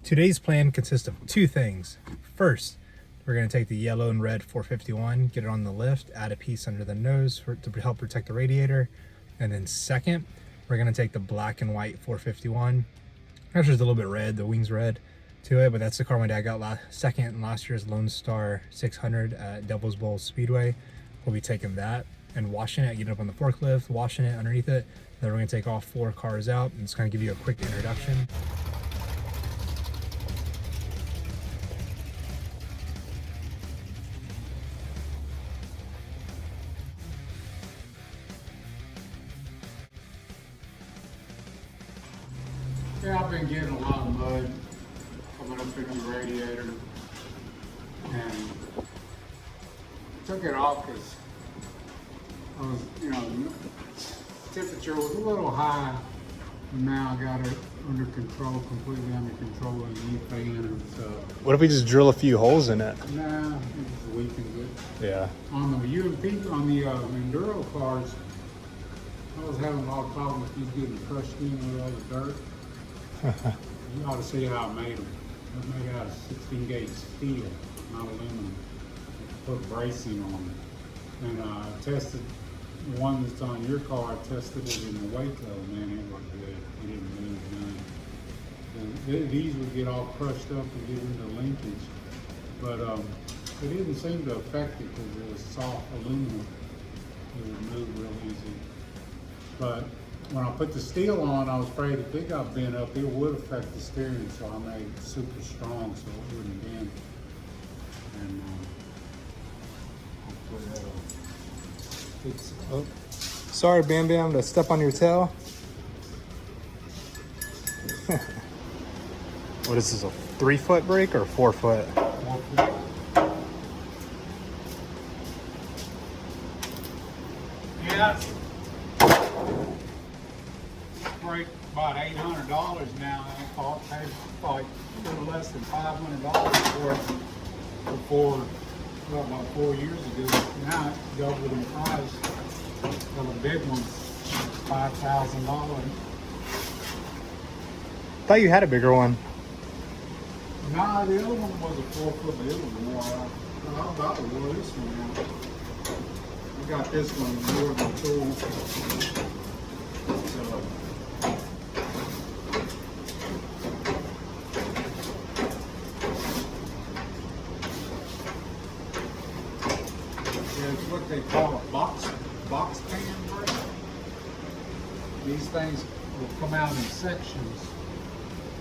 Today's plan consists of two things. First, we're going to take the yellow and red 451, get it on the lift, add a piece under the nose to help protect the radiator. And then second, we're going to take the black and white 451. Actually, it's a little bit red, the wing's red to it, but that's the car my dad got second in last year's Lone Star 600 at Devils Bowl Speedway. We'll be taking that and washing it, getting it up on the forklift, washing it underneath it. Then we're going to take all 4 cars out and just kind of give you a quick introduction. Yeah, I've been getting a lot of mud coming up in the radiator, and took it off because I was, temperature was a little high. And now I got it under control, completely under control with the new fan and stuff. What if we just drill a few holes in it? Nah, it weakens it. Yeah. On the UMP, on the Enduro cars, I was having a lot of problems with these getting crushed in with all the dirt. You ought to see how I made them. I made out of 16 gauge steel, not aluminum. Put bracing on them. And I tested the one that's on your car. I tested it in the Waco. Man, it worked good. It didn't move none. And these would get all crushed up and get into linkage. But it didn't seem to affect it because it was soft aluminum. It would move real easy. But when I put the steel on, I was afraid if it got bent up, it would affect the steering, so I made it super strong so it wouldn't bend. And I'll put that on. It's, oh. Sorry, Bam Bam, to step on your tail. What is this, a 3-foot brake or a 4-foot? 4 foot. Yeah. Break about $800 now. I thought paid like a little less than $500 for it before, well, about 4 years ago. Now it doubled in price. Well, the big one's $5,000. Thought you had a bigger one. Nah, the other one was a 4-foot, but it was more. I about to wore this one out. I got this one more than cool. So, it's what they call a box pan brake. These things will come out in sections,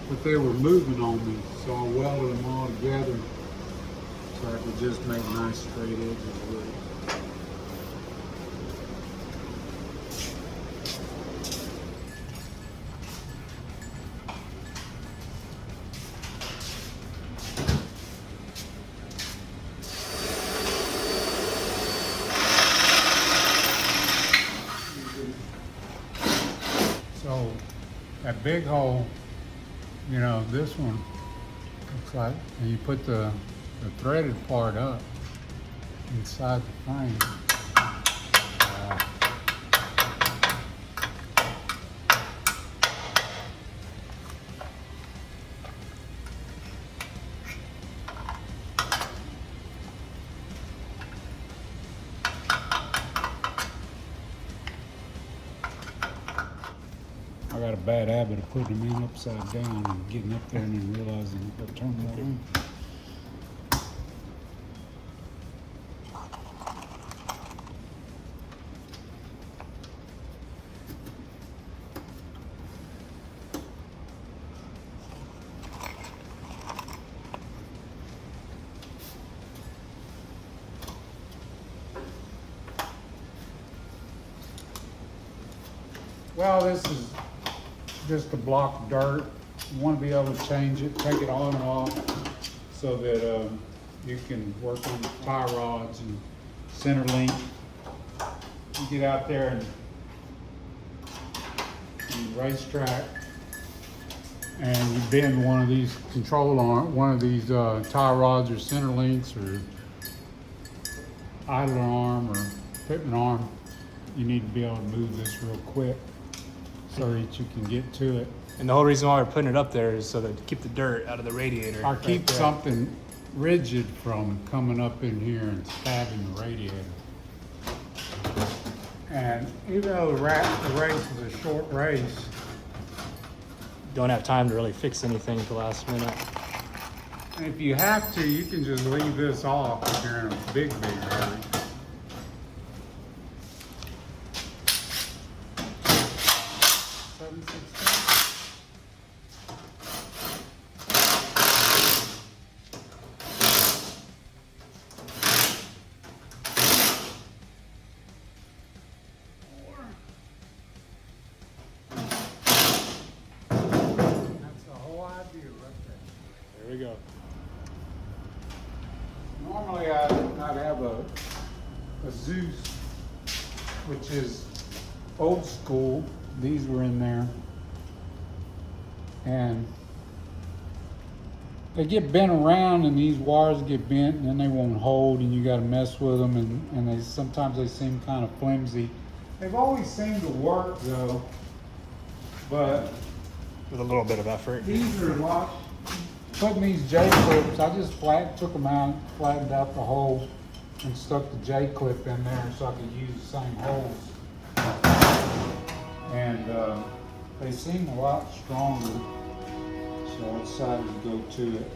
but they were moving on me, so I welded them all together so I could just make nice straight edges with it. So that big hole, this one looks like, and you put the threaded part up inside the frame. I got a bad habit of putting them in upside down and getting up there and then realizing you've got to turn that on. Well, this is just a block of dirt. You want to be able to change it, take it on and off so that you can work on the tie rods and center link. You get out there and racetrack and you bend one of these control arm, one of these tie rods or center links or idler arm or pivot arm, you need to be able to move this real quick. so that you can get to it. And the whole reason why we're putting it up there is so that to keep the dirt out of the radiator. Or keep something rigid from coming up in here and stabbing the radiator. And even though the race is a short race, Don't have time to really fix anything at the last minute. and if you have to, you can just leave this off if you're in a big hurry. There we go. Normally I'd have a Zeus, which is old school. These were in there. And they get bent around and these wires get bent and then they won't hold and you got to mess with them and sometimes they seem kind of flimsy. They've always seemed to work though, but With a little bit of effort. these are like putting these J-clips. I just took them out, flattened out the hole, and stuck the J-clip in there so I could use the same holes. And they seem a lot stronger, so I decided to go to it.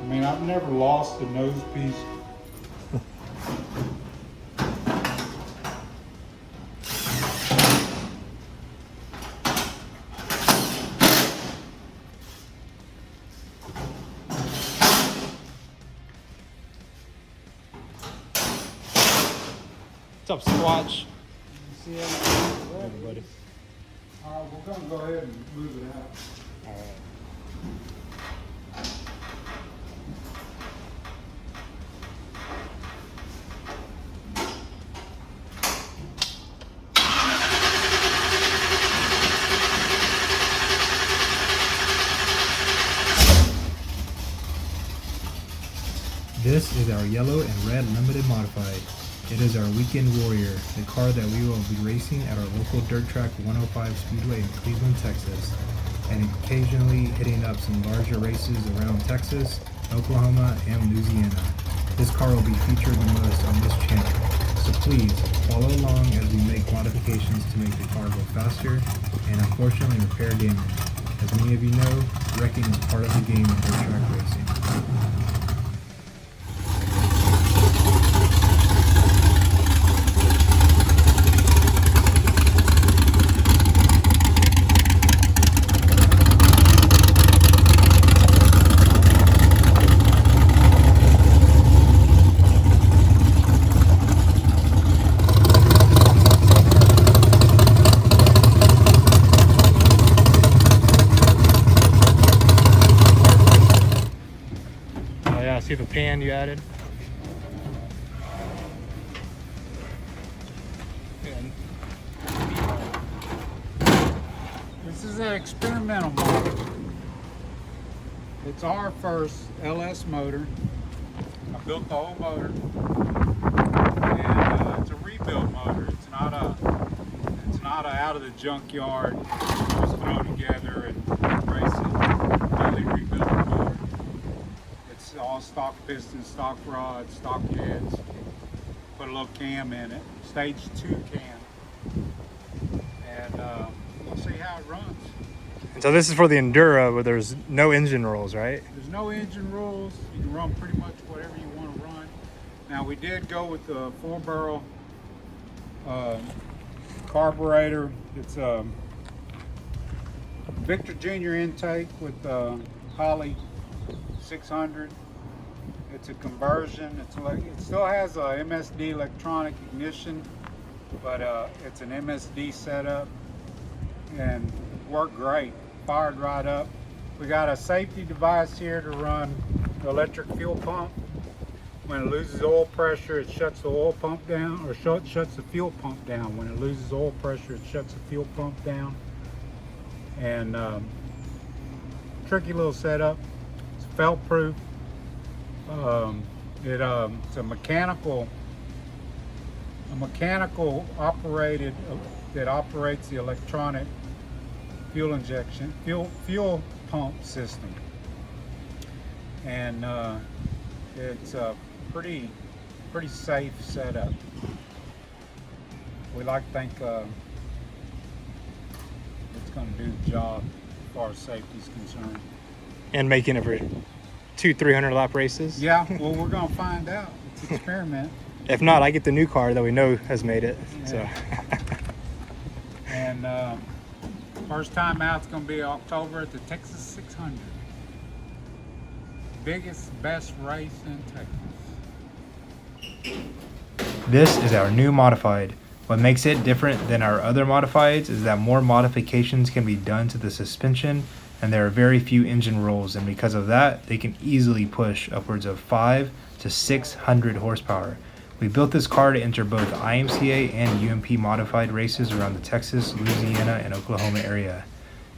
I mean, I've never lost a nose piece. What's up, Squatch? You see it? Hey, buddy. All right, we're gonna go ahead and move it out. All right. This is our yellow and red limited modified. It is our weekend warrior, the car that we will be racing at our local dirt track 105 Speedway in Cleveland, Texas, and occasionally hitting up some larger races around Texas, Oklahoma, and Louisiana. This car will be featured the most on this channel, so please follow along as we make modifications to make the car go faster and unfortunately repair damage. As many of you know, wrecking is part of the game in dirt track racing. See the pan you added? This is an experimental motor. It's our first LS motor. I built the whole motor, and it's a rebuild motor. It's not a out of the junkyard, just throw together and race it. Totally rebuilt motor. It's all stock pistons, stock rods, stock heads. Put a little cam in it, stage 2 cam, and we'll see how it runs. And so this is for the Enduro where there's no engine rolls, right? There's no engine rules. You can run pretty much whatever you want to run. Now we did go with the 4-barrel carburetor. It's a Victor Jr. intake with Holley 600. It's a conversion. It still has a MSD electronic ignition, but it's an MSD setup and worked great. Fired right up. We got a safety device here to run the electric fuel pump. When it loses oil pressure, it shuts the oil pump down, or shuts the fuel pump down. When it loses oil pressure, it shuts the fuel pump down. And tricky little setup. It's felt proof. It's a mechanical operated that operates the electronic fuel injection, fuel pump system, and it's a pretty safe setup. We like to think it's going to do the job as far as safety is concerned. And making it for 200-300 lap races? Yeah, well, we're going to find out. It's an experiment. If not, I get the new car that we know has made it. Yeah. So. And first time out's going to be October at the Texas 600. Biggest, best race in Texas. This is our new modified. What makes it different than our other modifieds is that more modifications can be done to the suspension, and there are very few engine rolls, and because of that, they can easily push upwards of 500 to 600 horsepower. We built this car to enter both IMCA and UMP modified races around the Texas, Louisiana, and Oklahoma area.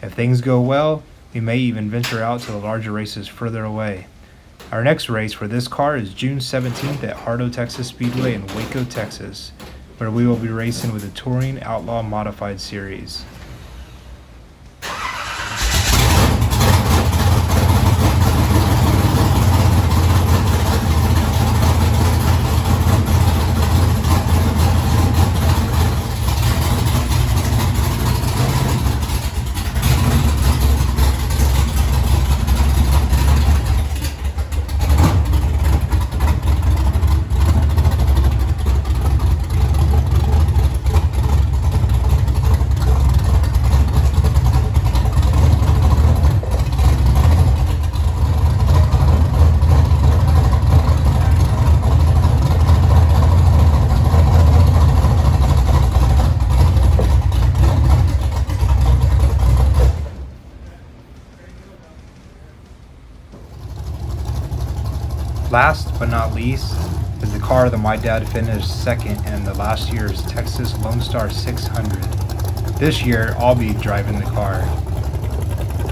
If things go well, we may even venture out to the larger races further away. Our next race for this car is June 17th at Hardo Texas Speedway in Waco, Texas, where we will be racing with the Touring Outlaw Modified Series. Last but not least is the car that my dad finished second in the last year's Texas Lone Star 600. This year I'll be driving the car,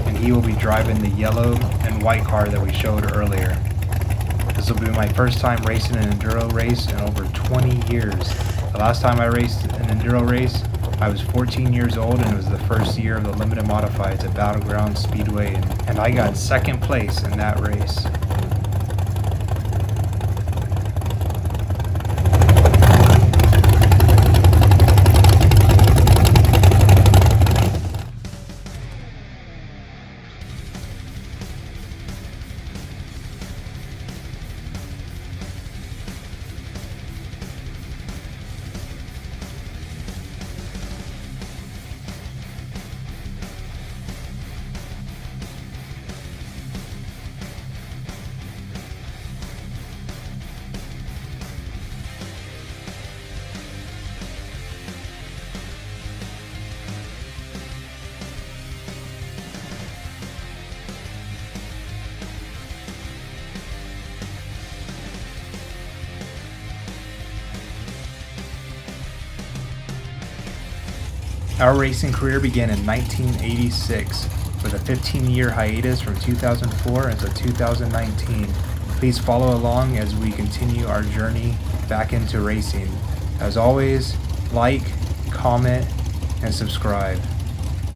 and he will be driving the yellow and white car that we showed earlier. This will be my first time racing an enduro race in over 20 years. The last time I raced an enduro race, I was 14 years old, and it was the first year of the limited modifieds at Battleground Speedway, and I got second place in that race. Our racing career began in 1986 with a 15-year hiatus from 2004 until 2019. Please follow along as we continue our journey back into racing. As always, like, comment, and subscribe.